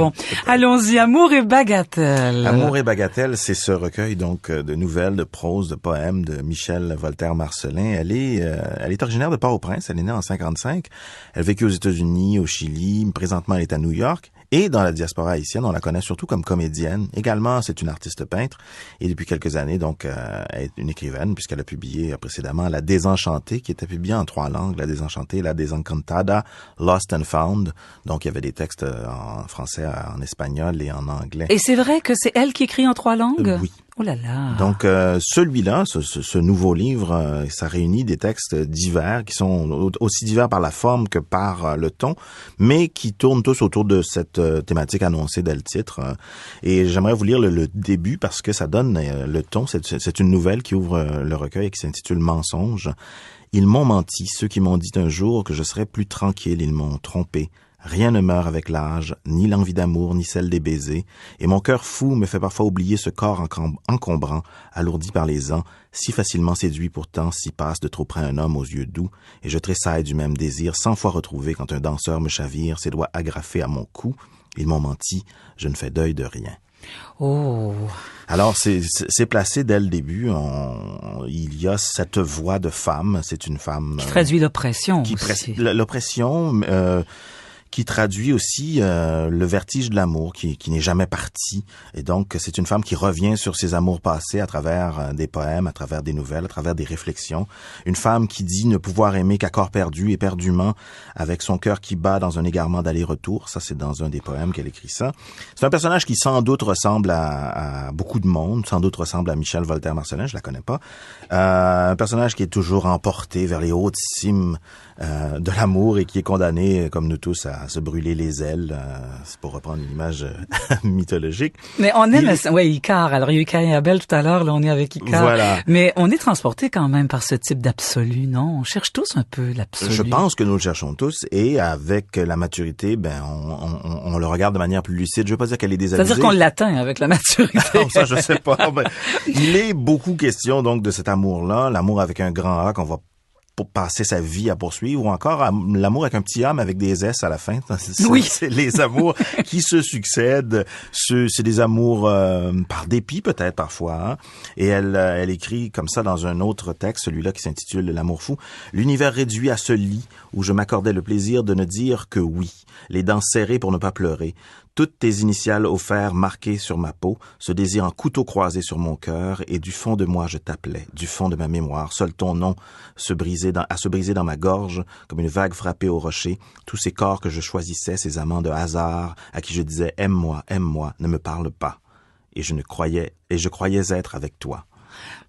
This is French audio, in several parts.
Bon, allons-y. Amour et bagatelle. Amour et bagatelle, c'est ce recueil donc de nouvelles, de prose, de poèmes de Michel Voltaire-Marcellin. Elle est originaire de Port-au-Prince. Elle est née en 55. Elle vécut aux États-Unis, au Chili. Présentement, elle est à New York. Et dans la diaspora haïtienne, on la connaît surtout comme comédienne. Également, c'est une artiste peintre. Et depuis quelques années, donc, elle est une écrivaine puisqu'elle a publié précédemment La Désenchantée, qui était publiée en 3 langues. La Désenchantée, La Desencantada, Lost and Found. Donc, il y avait des textes en français, en espagnol et en anglais. Et c'est vrai que c'est elle qui écrit en 3 langues? Oui. Oh là là. Donc, celui-là, ce nouveau livre, ça réunit des textes divers qui sont aussi divers par la forme que par le ton, mais qui tournent tous autour de cette thématique annoncée dès le titre. Et j'aimerais vous lire le début parce que ça donne le ton. C'est une nouvelle qui ouvre le recueil et qui s'intitule Mensonge. Ils m'ont menti, ceux qui m'ont dit un jour que je serais plus tranquille, ils m'ont trompé. Rien ne meurt avec l'âge, ni l'envie d'amour, ni celle des baisers, et mon cœur fou me fait parfois oublier ce corps encombrant, alourdi par les ans, si facilement séduit pourtant, si passe de trop près un homme aux yeux doux, et je tressaille du même désir, 100 fois retrouvé quand un danseur me chavire, ses doigts agrafés à mon cou. Ils m'ont menti, je ne fais deuil de rien. Oh. Alors, c'est placé dès le début. Il y a cette voix de femme. C'est une femme qui traduit l'oppression. L'oppression, qui traduit aussi le vertige de l'amour, qui n'est jamais parti. Et donc, c'est une femme qui revient sur ses amours passés à travers des poèmes, à travers des nouvelles, à travers des réflexions. Une femme qui dit ne pouvoir aimer qu'à corps perdu, éperdument, avec son cœur qui bat dans un égarement d'aller-retour. Ça, c'est dans un des poèmes qu'elle écrit ça. C'est un personnage qui sans doute ressemble à beaucoup de monde, sans doute ressemble à Michel Voltaire-Marcellin, je la connais pas. Un personnage qui est toujours emporté vers les hautes cimes de l'amour et qui est condamné, comme nous tous, à se brûler les ailes. C'est pour reprendre une image mythologique. Mais on aime, Icare. Alors, il y a eu Caïn et Abel tout à l'heure, là, on est avec Icare. Voilà. Mais on est transporté quand même par ce type d'absolu, non? On cherche tous un peu l'absolu. Je pense que nous le cherchons tous et avec la maturité, on le regarde de manière plus lucide. Je veux pas dire qu'elle est désabusée. C'est-à-dire qu'on l'atteint avec la maturité. Non, ça, je sais pas. Il est beaucoup question, donc, de cet amour-là, l'amour avec un grand A qu'on va pour passer sa vie à poursuivre, ou encore l'amour avec un petit âme avec des S à la fin. Oui. C'est les amours qui se succèdent. C'est des amours par dépit peut-être parfois. Hein? Et elle écrit comme ça dans un autre texte, celui-là qui s'intitule L'amour fou. L'univers réduit à ce lit où je m'accordais le plaisir de ne dire que oui, les dents serrées pour ne pas pleurer. Toutes tes initiales au fer marquées sur ma peau, ce désir en couteau croisé sur mon cœur, et du fond de moi je t'appelais, du fond de ma mémoire, seul ton nom se briser dans ma gorge, comme une vague frappée au rocher, tous ces corps que je choisissais, ces amants de hasard, à qui je disais aime-moi, ne me parle pas. Et je croyais être avec toi.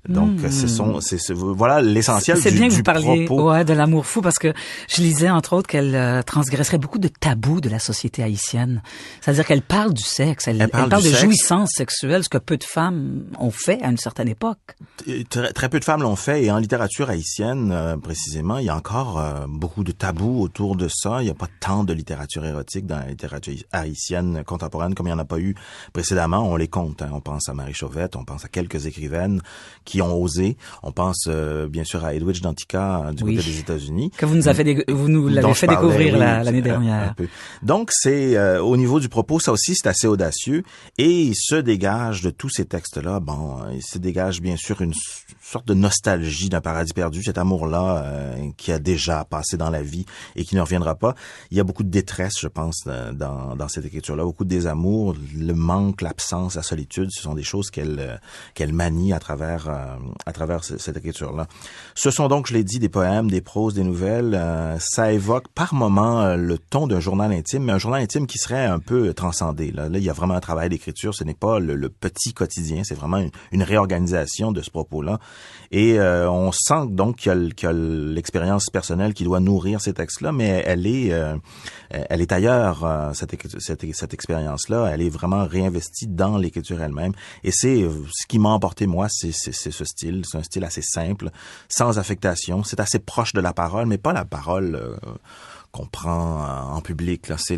Donc, voilà l'essentiel du propos. C'est bien que vous parliez de l'amour fou parce que je lisais entre autres qu'elle transgresserait beaucoup de tabous de la société haïtienne. C'est-à-dire qu'elle parle du sexe, elle parle de jouissance sexuelle, ce que peu de femmes ont fait à une certaine époque. Très peu de femmes l'ont fait et en littérature haïtienne, précisément, il y a encore beaucoup de tabous autour de ça. Il n'y a pas tant de littérature érotique dans la littérature haïtienne contemporaine comme il n'y en a pas eu précédemment. On les compte. Hein. On pense à Marie Chauvette, on pense à quelques écrivaines qui ont osé. On pense bien sûr à Edwidge Danticat du côté des États-Unis. Que vous nous l'avez fait découvrir l'année dernière. Un peu. Donc c'est au niveau du propos, ça aussi c'est assez audacieux et il se dégage de tous ces textes-là. Il se dégage bien sûr une sorte de nostalgie d'un paradis perdu, cet amour-là qui a déjà passé dans la vie et qui ne reviendra pas. Il y a beaucoup de détresse, je pense, dans cette écriture-là, beaucoup de désamour, le manque, l'absence, la solitude, ce sont des choses qu'elle manie à travers cette écriture-là. Ce sont donc, je l'ai dit, des poèmes, des proses, des nouvelles. Ça évoque par moments le ton d'un journal intime, mais un journal intime qui serait un peu transcendé. Là, il y a vraiment un travail d'écriture. Ce n'est pas le petit quotidien, c'est vraiment une réorganisation de ce propos-là. Et on sent donc qu'il y a l'expérience personnelle qui doit nourrir ces textes-là, mais elle est ailleurs, cette expérience-là. Elle est vraiment réinvestie dans l'écriture elle-même. Et c'est ce qui m'a emporté, moi, c'est ce style. C'est un style assez simple, sans affectation. C'est assez proche de la parole, mais pas la parole qu'on prend en public. Là, c'est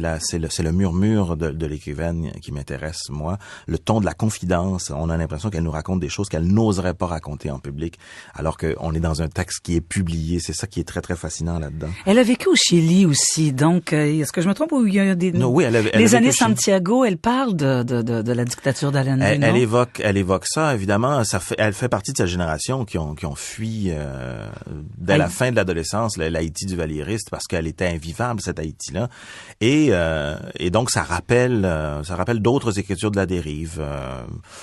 le murmure de l'écrivaine qui m'intéresse, moi. Le ton de la confidence. On a l'impression qu'elle nous raconte des choses qu'elle n'oserait pas raconter en public, alors qu'on est dans un texte qui est publié. C'est ça qui est très, très fascinant là-dedans. Elle a vécu au Chili aussi, donc est-ce que je me trompe ou il y a des... Non, oui, les années Santiago, elle parle de la dictature d'Allende. Elle évoque ça, évidemment. Elle fait partie de cette génération qui ont fui dès la fin de l'adolescence l'Haïti du Valieriste parce qu'elle était invivable, cette Haïti-là. Et donc ça rappelle d'autres écritures de la dérive.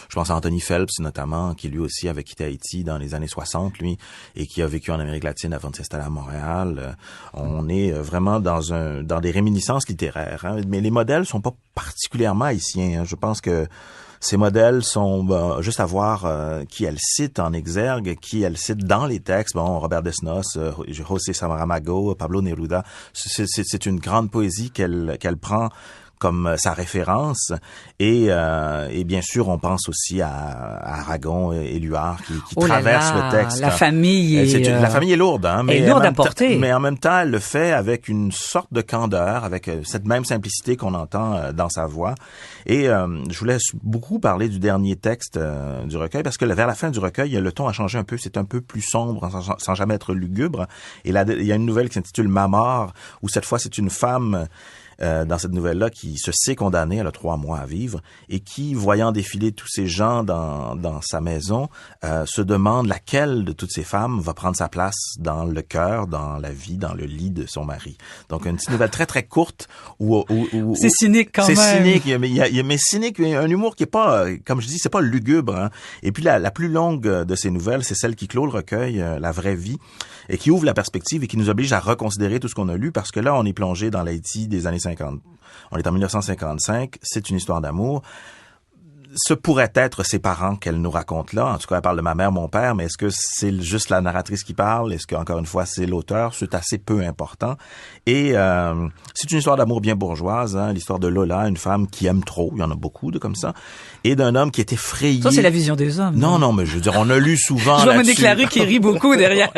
Je pense à Anthony Phelps notamment, qui lui aussi avait quitté Haïti dans les années 60, lui, et qui a vécu en Amérique latine avant de s'installer à Montréal. On est vraiment dans des réminiscences littéraires, hein. Mais les modèles sont pas particulièrement haïtiens, hein. Je pense que ces modèles sont juste à voir qui elle cite en exergue, qui elle cite dans les textes. Bon, Robert Desnos, José Saramago, Pablo Neruda. C'est une grande poésie qu'elle prend comme sa référence, et bien sûr on pense aussi à Aragon et Éluard qui traversent le texte. La famille est lourde, hein, mais lourde à porter. Mais en même temps, elle le fait avec une sorte de candeur, avec cette même simplicité qu'on entend dans sa voix. Et je voulais beaucoup parler du dernier texte du recueil, parce que vers la fin du recueil, le ton a changé un peu, c'est un peu plus sombre, sans jamais être lugubre. Et là, il y a une nouvelle qui s'intitule Ma mort, où cette fois c'est une femme dans cette nouvelle-là qui se sait condamnée, elle a 3 mois à vivre, et qui, voyant défiler tous ces gens dans sa maison, se demande laquelle de toutes ces femmes va prendre sa place dans le cœur, dans la vie, dans le lit de son mari. Donc une petite nouvelle très très courte où c'est cynique quand même. C'est cynique, mais cynique, un humour qui est pas, comme je dis, c'est pas lugubre, hein. Et puis la plus longue de ces nouvelles, c'est celle qui clôt le recueil, La vraie vie, et qui ouvre la perspective et qui nous oblige à reconsidérer tout ce qu'on a lu, parce que là on est plongé dans l'Haïti des années 50. On est en 1955, c'est une histoire d'amour. Ce pourrait être ses parents qu'elle nous raconte là. En tout cas, elle parle de ma mère, mon père, mais est-ce que c'est juste la narratrice qui parle? Est-ce qu'encore une fois, c'est l'auteur? C'est assez peu important. Et c'est une histoire d'amour bien bourgeoise, hein, l'histoire de Lola, une femme qui aime trop, il y en a beaucoup de comme ça, et d'un homme qui est effrayé. Ça, c'est la vision des hommes. Non, mais je veux dire, on a lu souvent je vais me déclarer qu'il rit beaucoup derrière.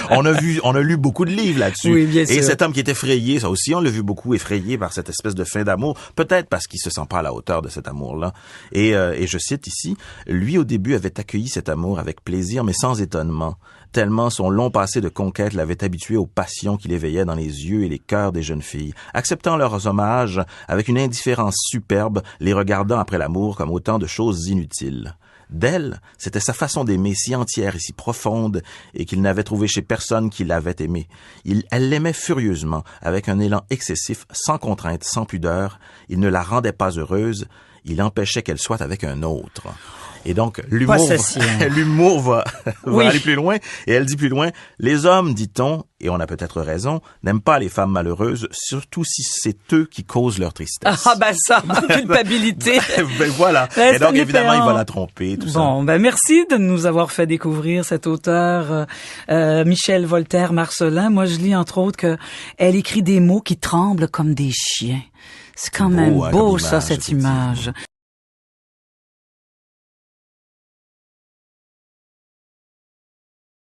on a lu beaucoup de livres là-dessus. Oui, bien sûr. Et cet homme qui est effrayé, ça aussi, on l'a vu beaucoup effrayé par cette espèce de fin d'amour, peut-être parce qu'il se sent pas à la hauteur de cet amour-là. Et je cite ici, lui au début avait accueilli cet amour avec plaisir, mais sans étonnement, tellement son long passé de conquête l'avait habitué aux passions qu'il éveillait dans les yeux et les cœurs des jeunes filles, acceptant leurs hommages avec une indifférence superbe, les regardant après l'amour comme autant de choses inutiles. D'elle, c'était sa façon d'aimer si entière et si profonde, et qu'il n'avait trouvé chez personne qui l'avait aimée. Elle l'aimait furieusement, avec un élan excessif, sans contrainte, sans pudeur. Il ne la rendait pas heureuse, il empêchait qu'elle soit avec un autre. Et donc, l'humour va aller plus loin. Et elle dit plus loin, les hommes, dit-on, et on a peut-être raison, n'aiment pas les femmes malheureuses, surtout si c'est eux qui causent leur tristesse. Ah ben ça, culpabilité. Ben voilà. Et donc, évidemment, il va la tromper, tout ça. Bon, ben merci de nous avoir fait découvrir cet auteur, Michel Voltaire-Marcellin. Moi, je lis entre autres que elle écrit des mots qui tremblent comme des chiens. C'est quand même beau, ça, cette image.